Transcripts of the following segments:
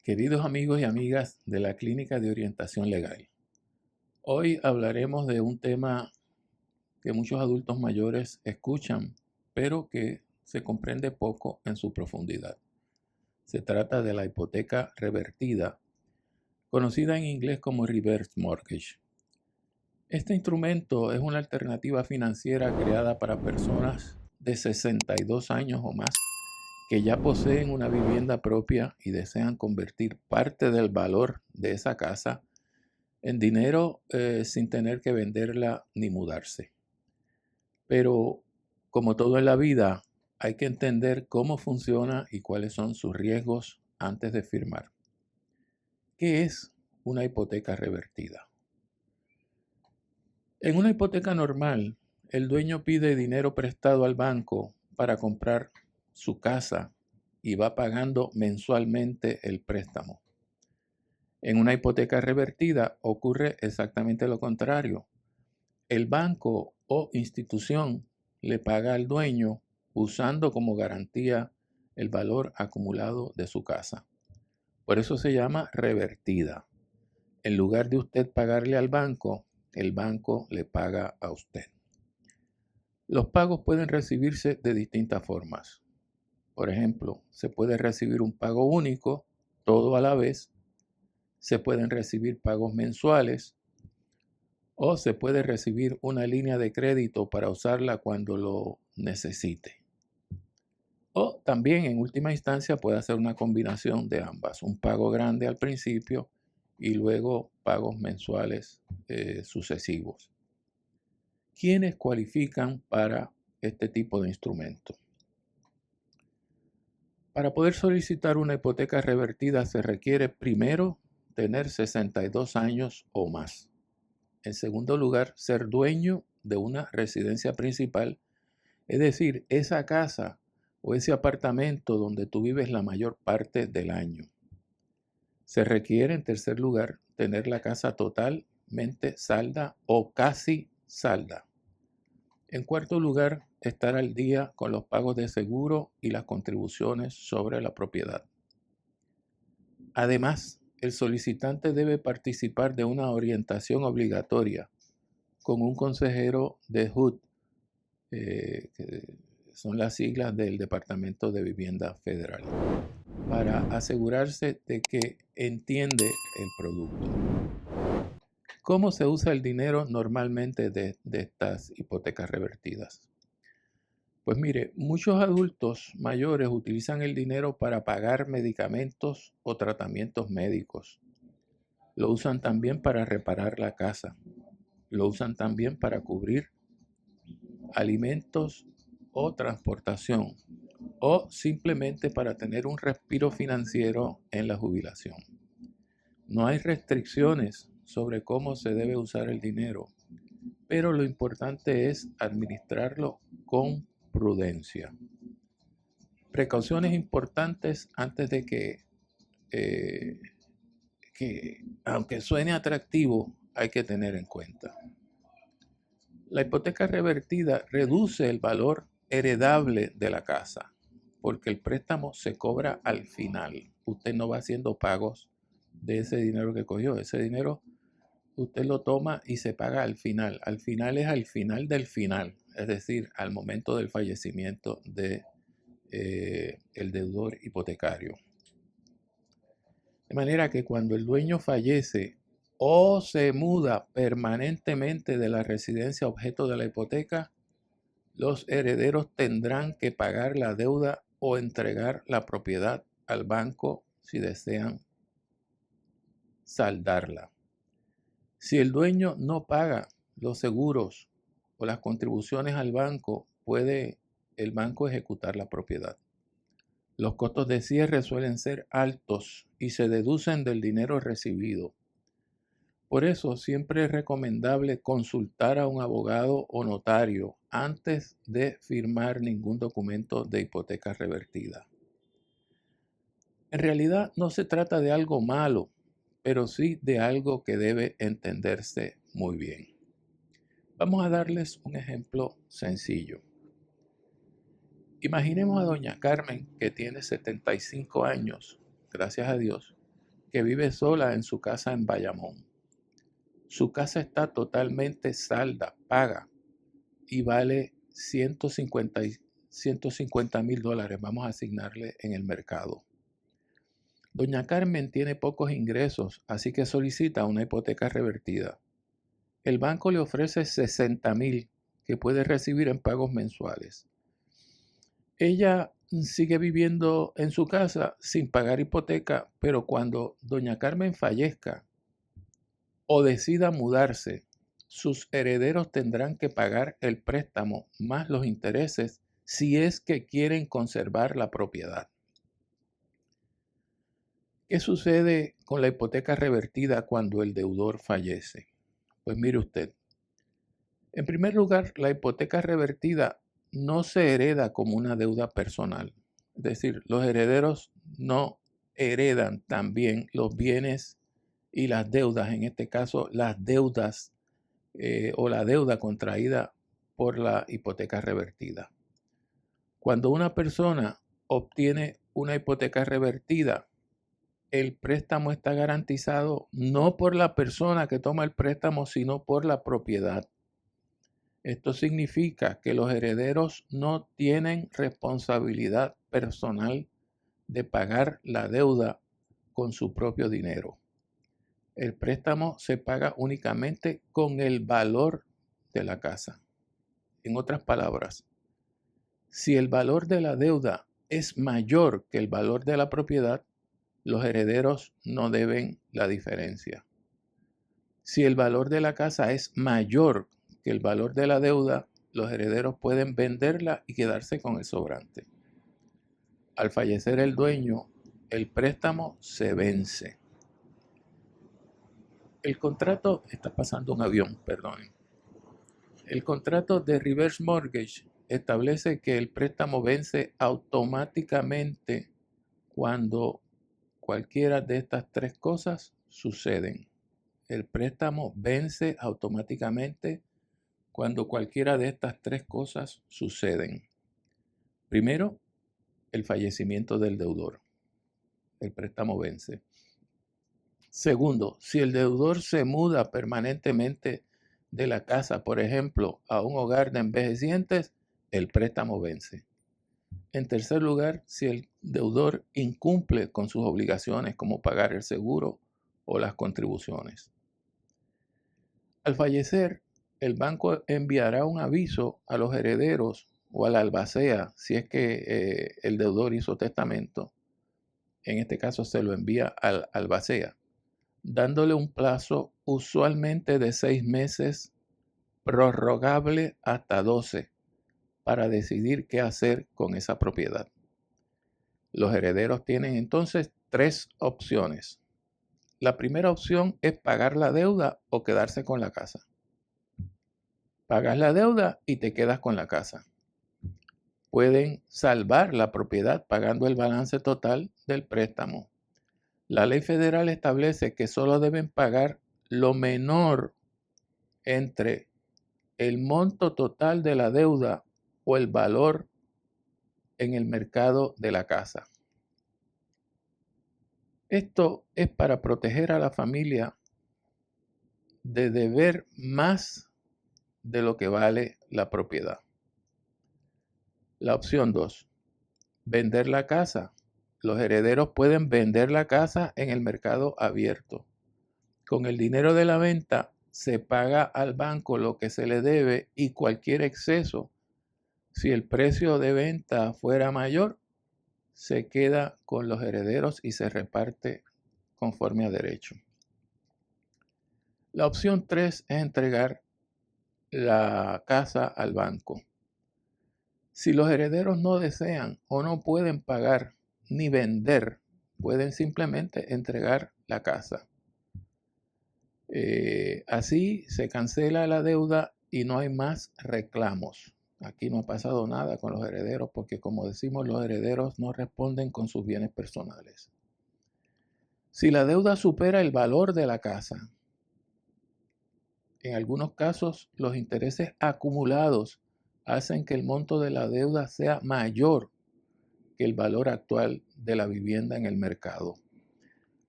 Queridos amigos y amigas de la Clínica de Orientación Legal, hoy hablaremos de un tema que muchos adultos mayores escuchan, pero que se comprende poco en su profundidad. Se trata de la hipoteca revertida, conocida en inglés como reverse mortgage. Este instrumento es una alternativa financiera creada para personas de 62 años o más que ya poseen una vivienda propia y desean convertir parte del valor de esa casa en dinero sin tener que venderla ni mudarse. Pero como todo en la vida, hay que entender cómo funciona y cuáles son sus riesgos antes de firmar. ¿Qué es una hipoteca revertida? En una hipoteca normal, el dueño pide dinero prestado al banco para comprar su casa y va pagando mensualmente el préstamo. En una hipoteca revertida ocurre exactamente lo contrario. El banco o institución le paga al dueño usando como garantía el valor acumulado de su casa. Por eso se llama revertida. En lugar de usted pagarle al banco, el banco le paga a usted. Los pagos pueden recibirse de distintas formas. Por ejemplo, se puede recibir un pago único, todo a la vez. Se pueden recibir pagos mensuales o se puede recibir una línea de crédito para usarla cuando lo necesite. O también en última instancia puede hacer una combinación de ambas, un pago grande al principio y luego pagos mensuales sucesivos. ¿Quiénes cualifican para este tipo de instrumento? Para poder solicitar una hipoteca revertida se requiere primero tener 62 años o más. En segundo lugar, ser dueño de una residencia principal, es decir, esa casa o ese apartamento donde tú vives la mayor parte del año. Se requiere, en tercer lugar, tener la casa totalmente salda o casi salda. En cuarto lugar, estar al día con los pagos de seguro y las contribuciones sobre la propiedad. Además, el solicitante debe participar de una orientación obligatoria con un consejero de HUD, que son las siglas del Departamento de Vivienda Federal, para asegurarse de que entiende el producto. ¿Cómo se usa el dinero normalmente de estas hipotecas revertidas? Pues mire, muchos adultos mayores utilizan el dinero para pagar medicamentos o tratamientos médicos. Lo usan también para reparar la casa. Lo usan también para cubrir alimentos o transportación, o simplemente para tener un respiro financiero en la jubilación. No hay restricciones sobre cómo se debe usar el dinero, pero lo importante es administrarlo con prudencia. Precauciones importantes antes de que aunque suene atractivo, hay que tener en cuenta. La hipoteca revertida reduce el valor heredable de la casa, porque el préstamo se cobra al final. Usted no va haciendo pagos de ese dinero que cogió. Ese dinero usted lo toma y se paga al final. Al final es al final del final, es decir, al momento del fallecimiento de el deudor hipotecario. De manera que cuando el dueño fallece o se muda permanentemente de la residencia objeto de la hipoteca, los herederos tendrán que pagar la deuda o entregar la propiedad al banco si desean saldarla. Si el dueño no paga los seguros o las contribuciones al banco, puede el banco ejecutar la propiedad. Los costos de cierre suelen ser altos y se deducen del dinero recibido. Por eso siempre es recomendable consultar a un abogado o notario antes de firmar ningún documento de hipoteca revertida. En realidad no se trata de algo malo, pero sí de algo que debe entenderse muy bien. Vamos a darles un ejemplo sencillo. Imaginemos a doña Carmen, que tiene 75 años, gracias a Dios, que vive sola en su casa en Bayamón. Su casa está totalmente salda, paga y vale $150,000. Vamos a asignarle en el mercado. Doña Carmen tiene pocos ingresos, así que solicita una hipoteca revertida. El banco le ofrece $60,000 que puede recibir en pagos mensuales. Ella sigue viviendo en su casa sin pagar hipoteca, pero cuando doña Carmen fallezca o decida mudarse, sus herederos tendrán que pagar el préstamo más los intereses si es que quieren conservar la propiedad. ¿Qué sucede con la hipoteca revertida cuando el deudor fallece? Pues mire usted, en primer lugar, la hipoteca revertida no se hereda como una deuda personal. Es decir, los herederos no heredan también los bienes y las deudas, en este caso las deudas o la deuda contraída por la hipoteca revertida. Cuando una persona obtiene una hipoteca revertida, el préstamo está garantizado no por la persona que toma el préstamo, sino por la propiedad. Esto significa que los herederos no tienen responsabilidad personal de pagar la deuda con su propio dinero. El préstamo se paga únicamente con el valor de la casa. En otras palabras, si el valor de la deuda es mayor que el valor de la propiedad, los herederos no deben la diferencia. Si el valor de la casa es mayor que el valor de la deuda, los herederos pueden venderla y quedarse con el sobrante. Al fallecer el dueño, el préstamo se vence. El contrato, está pasando un avión, perdonen. El contrato de reverse mortgage establece que el préstamo vence automáticamente cuando cualquiera de estas tres cosas suceden. El préstamo vence automáticamente cuando cualquiera de estas tres cosas suceden. Primero, el fallecimiento del deudor. El préstamo vence. Segundo, si el deudor se muda permanentemente de la casa, por ejemplo, a un hogar de envejecientes, el préstamo vence. En tercer lugar, si el deudor incumple con sus obligaciones como pagar el seguro o las contribuciones. Al fallecer, el banco enviará un aviso a los herederos o a la albacea, si es que el deudor hizo testamento. En este caso se lo envía al albacea, dándole un plazo usualmente de 6 meses, prorrogable hasta 12, para decidir qué hacer con esa propiedad. Los herederos tienen entonces 3 opciones. La primera opción es pagar la deuda o quedarse con la casa. Pagas la deuda y te quedas con la casa. Pueden salvar la propiedad pagando el balance total del préstamo. La ley federal establece que solo deben pagar lo menor entre el monto total de la deuda o el valor en el mercado de la casa. Esto es para proteger a la familia de deber más de lo que vale la propiedad. La opción 2, vender la casa. Los herederos pueden vender la casa en el mercado abierto. Con el dinero de la venta se paga al banco lo que se le debe y cualquier exceso, si el precio de venta fuera mayor, se queda con los herederos y se reparte conforme a derecho. La opción 3 es entregar la casa al banco. Si los herederos no desean o no pueden pagar ni vender, pueden simplemente entregar la casa. Así se cancela la deuda y no hay más reclamos. Aquí no ha pasado nada con los herederos porque, como decimos, los herederos no responden con sus bienes personales. Si la deuda supera el valor de la casa, en algunos casos los intereses acumulados hacen que el monto de la deuda sea mayor que el valor actual de la vivienda en el mercado.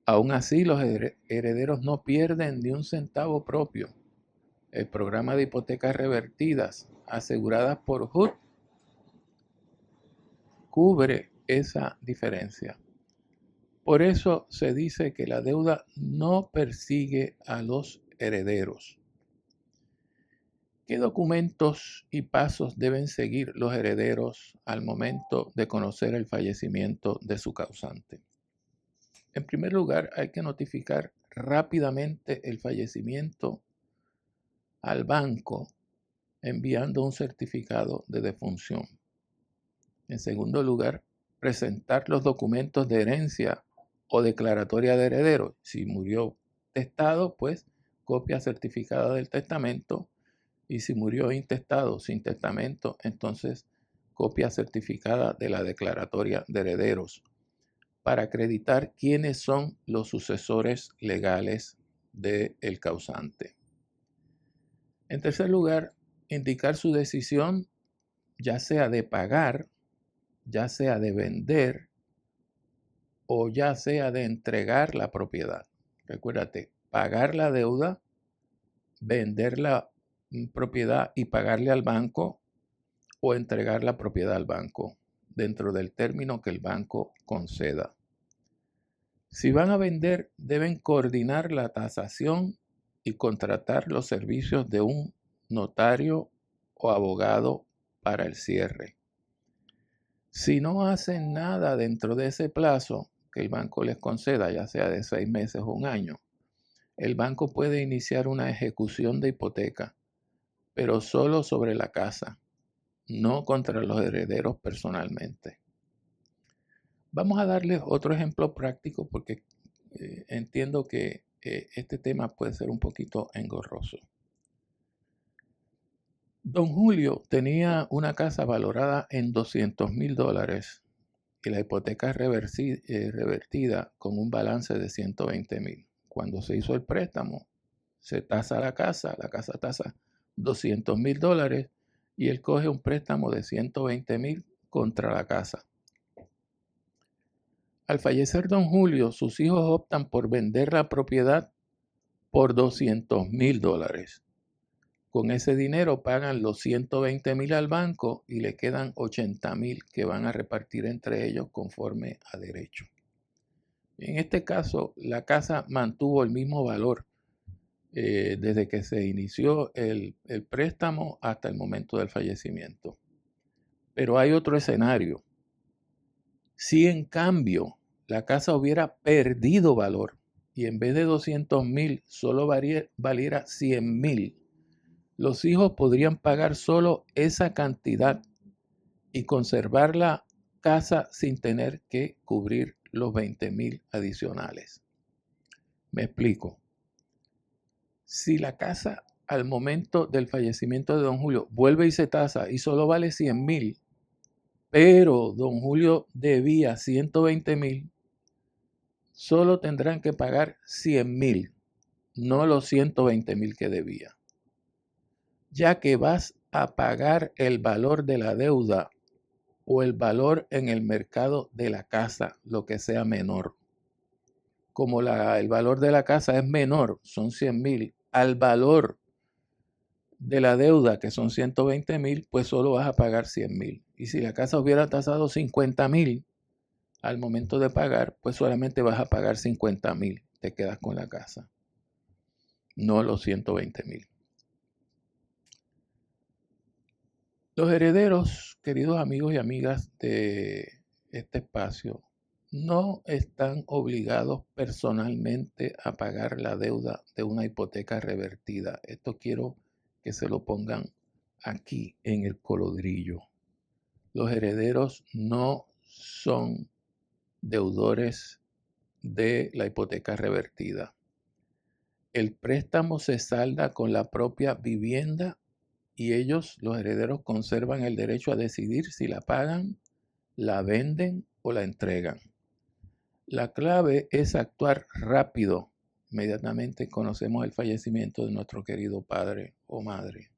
Aún así, los herederos no pierden ni un centavo propio. El programa de hipotecas revertidas aseguradas por HUD cubre esa diferencia. Por eso se dice que la deuda no persigue a los herederos. ¿Qué documentos y pasos deben seguir los herederos al momento de conocer el fallecimiento de su causante? En primer lugar, hay que notificar rápidamente el fallecimiento al banco enviando un certificado de defunción. En segundo lugar, presentar los documentos de herencia o declaratoria de heredero. Si murió testado, pues copia certificada del testamento. Y si murió intestado sin testamento, entonces copia certificada de la declaratoria de herederos para acreditar quiénes son los sucesores legales del causante. En tercer lugar, indicar su decisión, ya sea de pagar, ya sea de vender o ya sea de entregar la propiedad. Recuérdate, pagar la deuda, vender la propiedad y pagarle al banco o entregar la propiedad al banco dentro del término que el banco conceda. Si van a vender, deben coordinar la tasación y contratar los servicios de un notario o abogado para el cierre. Si no hacen nada dentro de ese plazo que el banco les conceda, ya sea de 6 meses o un año, el banco puede iniciar una ejecución de hipoteca, pero solo sobre la casa, no contra los herederos personalmente. Vamos a darles otro ejemplo práctico porque entiendo que este tema puede ser un poquito engorroso. Don Julio tenía una casa valorada en $200,000 y la hipoteca revertida con un balance de $120,000. Cuando se hizo el préstamo, se tasa la casa tasa $200,000 y él coge un préstamo de $120,000 contra la casa. Al fallecer don Julio, sus hijos optan por vender la propiedad por $200,000. Con ese dinero pagan los $120,000 al banco y le quedan $80,000 que van a repartir entre ellos conforme a derecho. En este caso, la casa mantuvo el mismo valor desde que se inició el préstamo hasta el momento del fallecimiento. Pero hay otro escenario. Si en cambio la casa hubiera perdido valor y en vez de $200,000 solo valiera $100,000, los hijos podrían pagar solo esa cantidad y conservar la casa sin tener que cubrir los $20,000 adicionales. Me explico. Si la casa al momento del fallecimiento de don Julio vuelve y se tasa y solo vale $100,000, pero don Julio debía $120,000, solo tendrán que pagar $100,000, no los $120,000 que debía, ya que vas a pagar el valor de la deuda o el valor en el mercado de la casa, lo que sea menor. Como el valor de la casa es menor, son $100,000, al valor de la deuda, que son $120,000, pues solo vas a pagar $100,000. Y si la casa hubiera tasado $50,000 al momento de pagar, pues solamente vas a pagar $50,000. Te quedas con la casa, no los $120,000. Los herederos, queridos amigos y amigas de este espacio, no están obligados personalmente a pagar la deuda de una hipoteca revertida. Esto quiero que se lo pongan aquí en el colodrillo. Los herederos no son deudores de la hipoteca revertida. El préstamo se salda con la propia vivienda y ellos, los herederos, conservan el derecho a decidir si la pagan, la venden o la entregan. La clave es actuar rápido. Inmediatamente conocemos el fallecimiento de nuestro querido padre o madre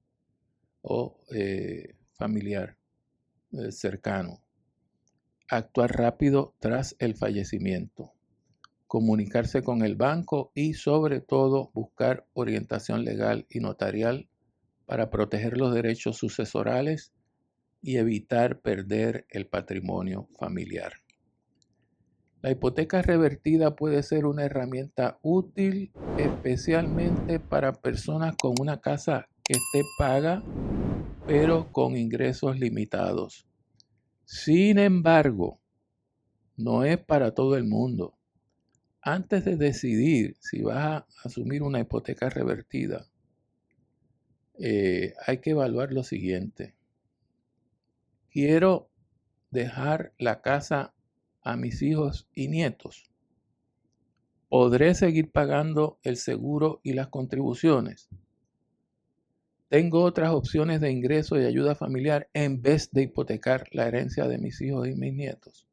o familiar cercano. Actuar rápido tras el fallecimiento. comunicarse con el banco y sobre todo buscar orientación legal y notarial para proteger los derechos sucesorales y evitar perder el patrimonio familiar. La hipoteca revertida puede ser una herramienta útil, especialmente para personas con una casa que esté paga, pero con ingresos limitados. Sin embargo, no es para todo el mundo. Antes de decidir si vas a asumir una hipoteca revertida, hay que evaluar lo siguiente. Quiero dejar la casa a mis hijos y nietos. ¿Podré seguir pagando el seguro y las contribuciones? ¿Tengo otras opciones de ingreso y ayuda familiar en vez de hipotecar la herencia de mis hijos y mis nietos?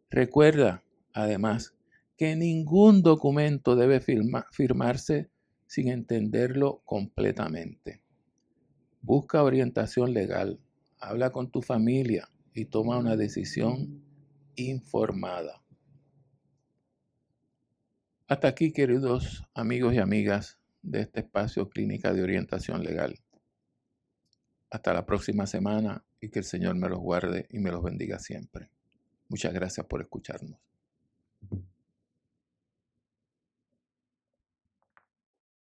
Recuerda, además, que ningún documento debe firmarse sin entenderlo completamente. Busca orientación legal, habla con tu familia y toma una decisión informada. Hasta aquí, queridos amigos y amigas de este espacio Clínica de Orientación Legal. Hasta la próxima semana y que el Señor me los guarde y me los bendiga siempre. Muchas gracias por escucharnos.